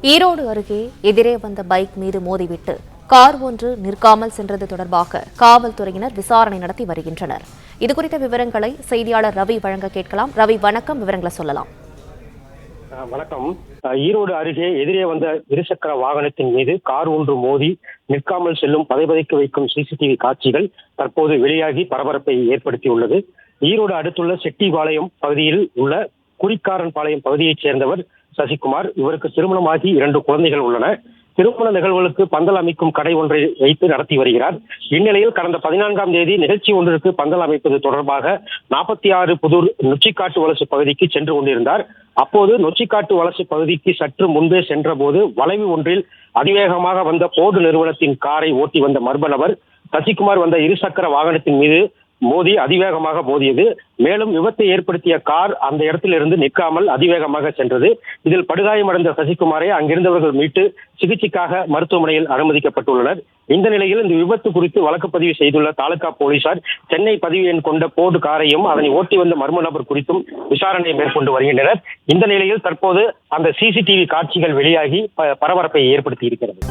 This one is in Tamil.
ஈரோடு அருகே எதிரே வந்த பைக் மீது மோதிவிட்டு கார் ஒன்று நிற்காமல் சென்றது தொடர்பாக காவல்துறையினர் விசாரணை நடத்தி வருகின்றனர். இதுகுறித்த விவரங்களை செய்தியாளர் ரவி வழங்க கேட்கலாம். ரவி, வணக்கம். விவரங்களை சொல்லலாம். வணக்கம். ஈரோடு அருகே எதிரே வந்த இருசக்கர வாகனத்தின் மீது கார் ஒன்று மோதி நிற்காமல் செல்லும் பதைபதைக்க வைக்கும் சிசிடிவி காட்சிகள் தற்போது வெளியாகி பரபரப்பை ஏற்படுத்தியுள்ளது. ஈரோடு அடுத்துள்ள செட்டிபாளையம் பகுதியில் உள்ள குறிக்காரன்பாளையம் பகுதியைச் சேர்ந்தவர் சசிகுமார். இவருக்கு திருமணமாகி 2 குழந்தைகள் உள்ளன. திருமண நிகழ்வுகளுக்கு பந்தல் அமைக்கும் கடை ஒன்றை வைத்து நடத்தி வருகிறார். இந்நிலையில் கடந்த 14ஆம் தேதி நிகழ்ச்சி ஒன்றிற்கு பந்தல் அமைப்பது தொடர்பாக 46 புதூர் நொச்சிக்காட்டு வலசு பகுதிக்கு சென்று கொண்டிருந்தார். அப்போது நொச்சிக்காட்டு வலசு பகுதிக்கு சற்று முன்பே சென்ற போது வளைவு ஒன்றில் அதிவேகமாக வந்த போர்டு நிறுவனத்தின் காரை ஓட்டி வந்த மர்ம நபர் சசிகுமார் வந்த இருசக்கர வாகனத்தின் மீது மோதி அதிவேகமாக மோதியது. மேலும் விபத்தை ஏற்படுத்திய கார் அந்த இடத்திலிருந்து நிற்காமல் அதிவேகமாக சென்றது. இதில் படுகாயமடைந்த சசிகுமாரை அங்கிருந்தவர்கள் மீட்டு சிகிச்சைக்காக மருத்துவமனையில் அனுமதிக்கப்பட்டுள்ளனர். இந்த நிலையில் இந்த விபத்து குறித்து வழக்கு பதிவு செய்துள்ள தாலுகா போலீசார் சென்னை பதிவு எண் கொண்ட போர்டு காரையும் அதனை ஓட்டி வந்த மர்ம நபர் குறித்தும் விசாரணை மேற்கொண்டு வருகின்றனர். இந்த நிலையில் தற்போது அந்த சிசிடிவி காட்சிகள் வெளியாகி பரபரப்பை ஏற்படுத்தி இருக்கிறது.